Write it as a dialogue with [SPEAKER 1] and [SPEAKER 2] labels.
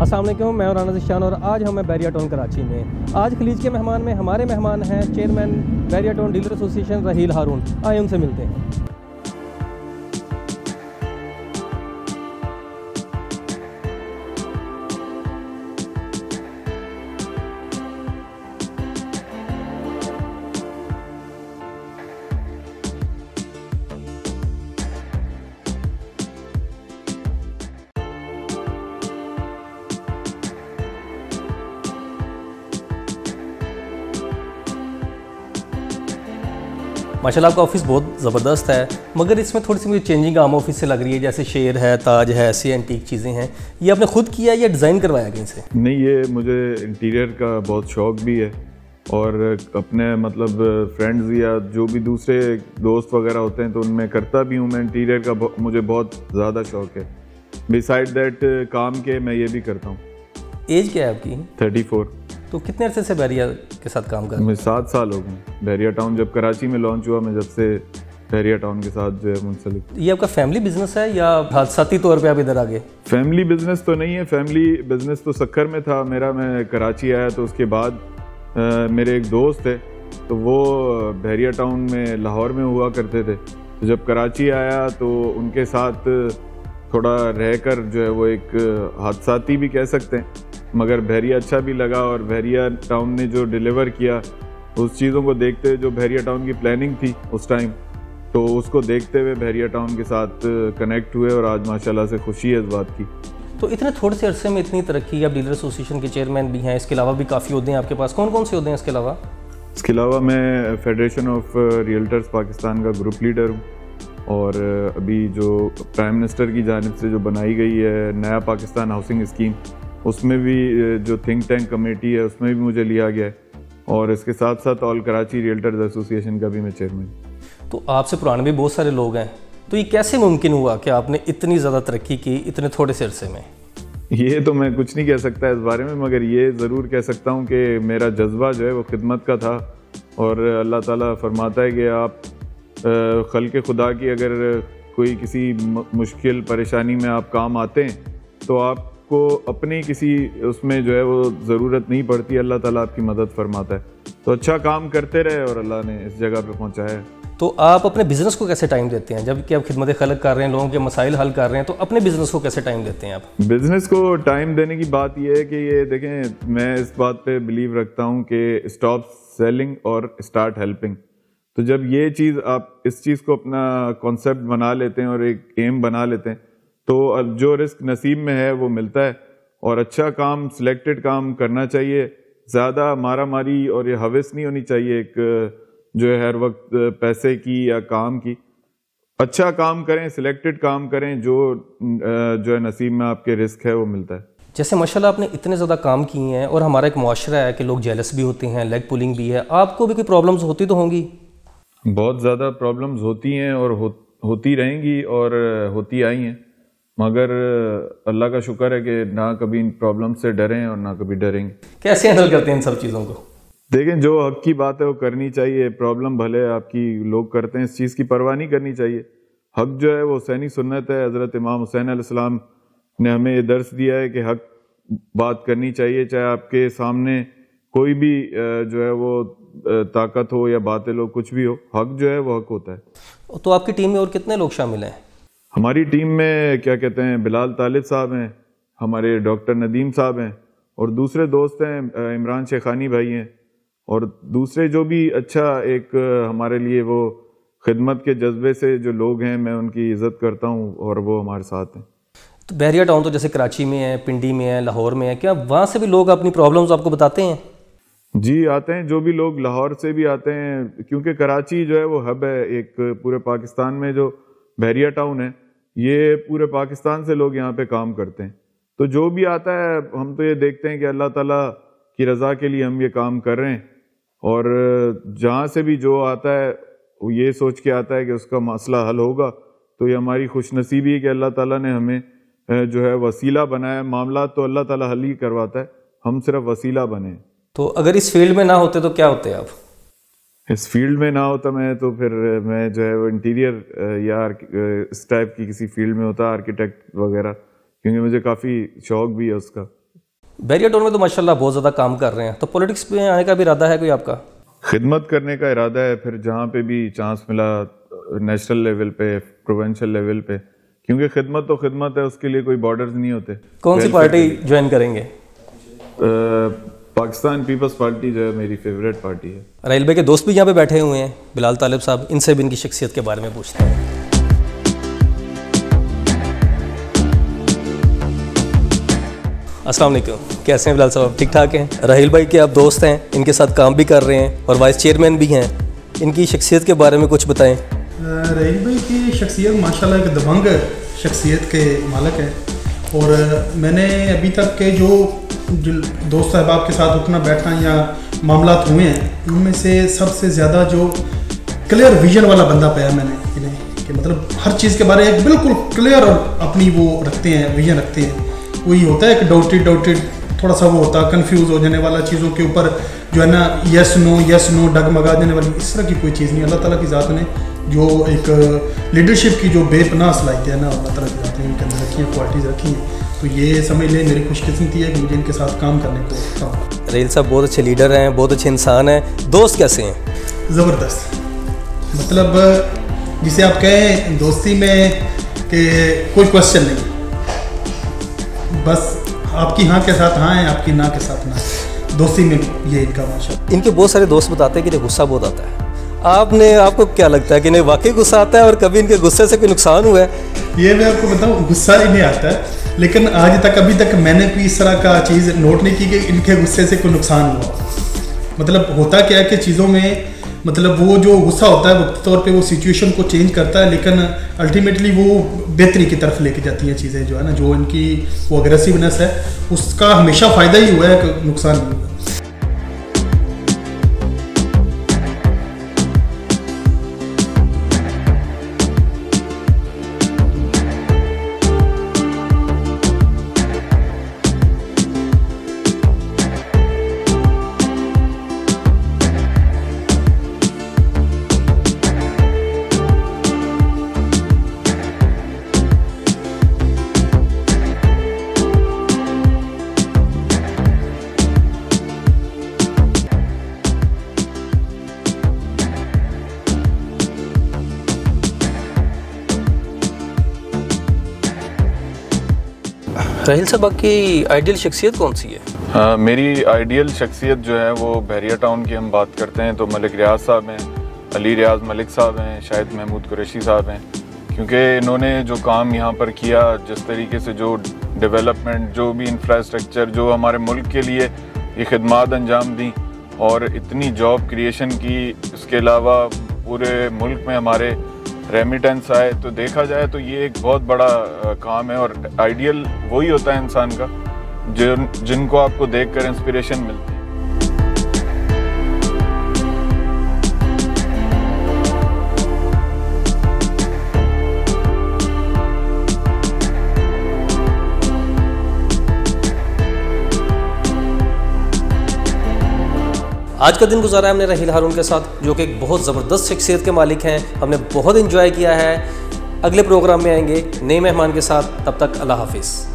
[SPEAKER 1] अस्सलाम वालेकुम, मैं राना ज़िशान और आज हम हैं बैरिया टाउन कराची में। आज खलीज के मेहमान में हमारे मेहमान हैं chairman Bairia town dealer association Raheel Haroon. आइए उनसे मिलते हैं। माशाल्लाह आपका ऑफिस बहुत ज़बरदस्त है, मगर इसमें थोड़ी सी मुझे चेंजिंग आम ऑफिस से लग रही है। जैसे शेर है, ताज है, ऐसी एंटीक चीज़ें हैं। ये आपने खुद किया या डिज़ाइन करवाया कहीं से?
[SPEAKER 2] नहीं, ये मुझे इंटीरियर का बहुत शौक़ भी है और अपने मतलब फ्रेंड्स या जो भी दूसरे दोस्त वगैरह होते हैं तो उनमें करता भी हूँ मैं। इंटीरियर का मुझे बहुत ज़्यादा शौक़ है। बिसाइड दैट काम के मैं ये भी करता हूँ।
[SPEAKER 1] एज क्या है आपकी?
[SPEAKER 2] 34।
[SPEAKER 1] तो कितने अरसे से बैरिया के साथ काम कर रहे हैं?
[SPEAKER 2] मैं 7 साल हो गए। बैरिया टाउन जब कराची में लॉन्च हुआ, मैं जब से बैरिया टाउन के साथ जो है मुंसलिक।
[SPEAKER 1] ये आपका फैमिली बिजनेस है या हादसाती तौर पे आप इधर आ गए?
[SPEAKER 2] फैमिली बिजनेस तो नहीं है। फैमिली बिजनेस तो सक्खर में था मेरा। मैं कराची आया तो उसके बाद मेरे एक दोस्त थे तो वो बैरिया टाउन में लाहौर में हुआ करते थे। तो जब कराची आया तो उनके साथ थोड़ा रहकर जो है वो एक हादसाती भी कह सकते हैं, मगर बैरिया अच्छा भी लगा। और बैरिया टाउन ने जो डिलीवर किया उस चीज़ों को देखते हुए, जो बैरिया टाउन की प्लानिंग थी उस टाइम, तो उसको देखते हुए बैरिया टाउन के साथ कनेक्ट हुए और आज माशाल्लाह से खुशी है इस बात की।
[SPEAKER 1] तो इतने थोड़े से अरसे में इतनी तरक्की, आप डीलर एसोसिएशन के चेयरमैन भी हैं, इसके अलावा भी काफ़ी ओहदे हैं आपके पास। कौन कौन से ओहदे हैं इसके अलावा?
[SPEAKER 2] इसके अलावा मैं फेडरेशन ऑफ रियल्टर्स पाकिस्तान का ग्रुप लीडर हूँ और अभी जो प्राइम मिनिस्टर की जानिब से जो बनाई गई है नया पाकिस्तान हाउसिंग स्कीम, उसमें भी जो थिंक टैंक कमेटी है उसमें भी मुझे लिया गया है। और इसके साथ साथ ऑल कराची रियल्टर्स एसोसिएशन का भी मैं चेयरमैन।
[SPEAKER 1] तो आपसे पुराने भी बहुत सारे लोग हैं, तो ये कैसे मुमकिन हुआ कि आपने इतनी ज़्यादा तरक्की की इतने थोड़े से अरसे में?
[SPEAKER 2] ये तो मैं कुछ नहीं कह सकता इस बारे में, मगर ये ज़रूर कह सकता हूँ कि मेरा जज्बा जो है वो खिदमत का था। और अल्लाह ताला फरमाता है कि आप खल्क़ खुदा की अगर कोई किसी मुश्किल परेशानी में आप काम आते हैं तो आपको अपनी किसी उसमें जो है वो ज़रूरत नहीं पड़ती, अल्लाह ताला आपकी मदद फरमाता है। तो अच्छा काम करते रहे और अल्लाह ने इस जगह पे पहुंचाया है।
[SPEAKER 1] तो आप अपने बिज़नेस को कैसे टाइम देते हैं? जब कि आप खिदमत खल्क़ कर रहे हैं, लोगों के मसाइल हल कर रहे हैं, तो अपने बिज़नेस को कैसे टाइम देते हैं आप?
[SPEAKER 2] बिज़नेस को टाइम देने की बात यह है कि ये देखें, मैं इस बात पे बिलीव रखता हूँ कि स्टॉप सेलिंग और स्टार्ट हेल्पिंग। तो जब ये चीज़ आप इस चीज़ को अपना कॉन्सेप्ट बना लेते हैं और एक एम बना लेते हैं तो जो रिस्क नसीब में है वो मिलता है। और अच्छा काम, सिलेक्टेड काम करना चाहिए। ज़्यादा मारा मारी और ये हवस नहीं होनी चाहिए एक जो है हर वक्त पैसे की या काम की। अच्छा काम करें, सिलेक्टेड काम करें, जो है नसीब में आपके रिस्क है वो मिलता है।
[SPEAKER 1] जैसे माशाल्लाह आपने इतने ज़्यादा काम किए हैं और हमारा एक मुआशरा है कि लोग जेलस भी होते हैं, लेग पुलिंग भी है। आपको भी कोई प्रॉब्लम्स होती तो होंगी?
[SPEAKER 2] बहुत ज़्यादा प्रॉब्लम्स होती हैं और होती रहेंगी और होती आई हैं, मगर अल्लाह का शुक्र है कि ना कभी इन प्रॉब्लम से डरें और ना कभी डरेंगे।
[SPEAKER 1] कैसे हैंडल करते हैं इन सब चीज़ों को?
[SPEAKER 2] देखें, जो हक की बात है वो करनी चाहिए। प्रॉब्लम भले आपकी लोग करते हैं, इस चीज़ की परवाह नहीं करनी चाहिए। हक जो है वो हुसैनी सुन्नत है। हज़रत इमाम हुसैन अलैहिस्सलाम ने हमें ये दर्स दिया है कि हक बात करनी चाहिए, चाहे आपके सामने कोई भी जो है वो ताकत हो या बातिल हो, कुछ भी हो, हक जो है वो हक होता है।
[SPEAKER 1] तो आपकी टीम में और कितने लोग शामिल हैं?
[SPEAKER 2] हमारी टीम में क्या कहते हैं, बिलाल तालिब साहब हैं, हमारे डॉक्टर नदीम साहब हैं और दूसरे दोस्त हैं, इमरान शेखानी भाई हैं और दूसरे जो भी अच्छा एक हमारे लिए वो खिदमत के जज्बे से जो लोग हैं, मैं उनकी इज़्ज़त करता हूँ और वो हमारे साथ हैं।
[SPEAKER 1] तो बैरिया टाउन तो जैसे कराची में है, पिंडी में है, लाहौर में है, क्या वहाँ से भी लोग अपनी प्रॉब्लम्स आपको बताते हैं?
[SPEAKER 2] जी आते हैं। जो भी लोग लाहौर से भी आते हैं, क्योंकि कराची जो है वो हब है एक पूरे पाकिस्तान में। जो बैरिया टाउन है ये पूरे पाकिस्तान से लोग यहाँ पे काम करते हैं। तो जो भी आता है हम तो ये देखते हैं कि अल्लाह ताला की रज़ा के लिए हम ये काम कर रहे हैं। और जहाँ से भी जो आता है वो ये सोच के आता है कि उसका मसला हल होगा। तो ये हमारी खुशनसीबी है कि अल्लाह ताला ने हमें जो है वसीला बनाया। मामला तो अल्लाह ताला हल ही करवाता है, हम सिर्फ वसीला बने।
[SPEAKER 1] तो अगर इस फील्ड में ना होते तो क्या होते आप?
[SPEAKER 2] इस फील्ड में ना होता मैं तो फिर मैं जो है वो इंटीरियर या इस टाइप की किसी फील्ड में होता, आर्किटेक्ट वगैरह, क्योंकि मुझे काफ़ी शौक भी है उसका।
[SPEAKER 1] बैरिया टाउन में तो माशाल्लाह बहुत ज़्यादा काम कर रहे हैं, तो पॉलिटिक्स में आने का भी इरादा है कोई आपका?
[SPEAKER 2] खिदमत करने का इरादा है, फिर जहाँ पे भी चांस मिला नेशनल लेवल पे, प्रोविंशियल लेवल पे, क्योंकि खिदमत तो खिदमत है, उसके लिए कोई बॉर्डर्स नहीं होते।
[SPEAKER 1] कौन सी पार्टी ज्वाइन करेंगे?
[SPEAKER 2] पाकिस्तान पीपल्स पार्टी जो है मेरी फेवरेट पार्टी है।
[SPEAKER 1] राहिल भाई के दोस्त भी यहाँ पे बैठे हुए हैं, बिलाल तालिब साहब, इनसे भी इनकी शख्सियत के बारे में पूछते हैं। अस्सलाम वालेकुम, कैसे हैं बिलाल साहब? ठीक ठाक हैं? राहिल भाई के आप दोस्त हैं, इनके साथ काम भी कर रहे हैं और वाइस चेयरमैन भी हैं, इनकी शख्सियत के बारे में कुछ बताएं।
[SPEAKER 3] राहिल भाई की शख्सियत माशाल्लाह एक दबंग शख्सियत के मालिक है, और मैंने अभी तक के जो दोस्त अहबाब के साथ उठना बैठना या मामलात हुए हैं, उनमें से सबसे ज़्यादा जो क्लियर विजन वाला बंदा पाया मैंने इन्हें, कि मतलब हर चीज़ के बारे में एक बिल्कुल क्लियर और अपनी वो रखते हैं, विजन रखते हैं। वही होता है कि डाउटेड थोड़ा सा वो होता है, कन्फ्यूज़ हो जाने वाला, चीज़ों के ऊपर जो है ना यस नो डगमगा देने वाली, इस तरह की कोई चीज़ नहीं। अल्लाह ताला की ज़ात ने जो एक लीडरशिप की जो बेपनाह सलाहियत है ना, अल्लाह ताला की ज़ात ने इनके अंदर रखी है, क्वालिटीज़ रखी हैं, तो ये समझ लें मेरी खुशकिस्मती है कि मुझे इनके साथ काम करने को था।
[SPEAKER 1] राहिल साहब बहुत अच्छे लीडर हैं, बहुत अच्छे इंसान हैं। दोस्त कैसे हैं?
[SPEAKER 3] ज़बरदस्त, मतलब जिसे आप कहें दोस्ती में कि कोई क्वेश्चन नहीं, बस आपकी हाँ के साथ हाँ है, आपकी ना के साथ ना है, दोस्ती में ये इनका माशा।
[SPEAKER 1] इनके बहुत सारे दोस्त बताते हैं कि इन्हें गुस्सा बहुत आता है। आपको क्या लगता है कि इन्हें वाकई गुस्सा आता है और कभी इनके गुस्से से कोई नुकसान हुआ है?
[SPEAKER 3] ये मैं आपको बताऊँ, गुस्सा ही नहीं आता है, लेकिन आज तक अभी तक मैंने भी इस तरह का चीज़ नोट नहीं की कि इनके गुस्से से कोई नुकसान हुआ। मतलब होता क्या है कि चीज़ों में मतलब वो जो गुस्सा होता है वक्त तौर पे वो सिचुएशन को चेंज करता है, लेकिन अल्टीमेटली वो बेहतरी की तरफ लेके जाती हैं चीज़ें, जो है ना, जो इनकी वो अग्रेसिवनेस है उसका हमेशा फ़ायदा ही हुआ है, कि नुकसान नहीं हुआ।
[SPEAKER 1] राहिल साहब की आइडियल शख्सियत कौन सी है?
[SPEAKER 2] मेरी आइडियल शख्सियत जो है वो बैरिया टाउन की हम बात करते हैं तो मलिक रियाज साहब हैं, अली रियाज मलिक साहब हैं, शाहिद महमूद कुरैशी साहब हैं, क्योंकि इन्होंने जो काम यहाँ पर किया, जिस तरीके से जो डेवलपमेंट, जो भी इंफ्रास्ट्रक्चर, जो हमारे मुल्क के लिए ये खिदमात अंजाम दी और इतनी जॉब क्रिएशन की, इसके अलावा पूरे मुल्क में हमारे रेमिटेंस आए, तो देखा जाए तो ये एक बहुत बड़ा काम है। और आइडियल वही होता है इंसान का जिनको आपको देखकर इंस्पिरेशन मिलती है।
[SPEAKER 1] आज का दिन गुजारा है हमने राहिल हारून के साथ, जो कि एक बहुत ज़बरदस्त शख्सियत के मालिक हैं। हमने बहुत इंजॉय किया है। अगले प्रोग्राम में आएंगे नए मेहमान के साथ, तब तक अल्लाह हाफिज़।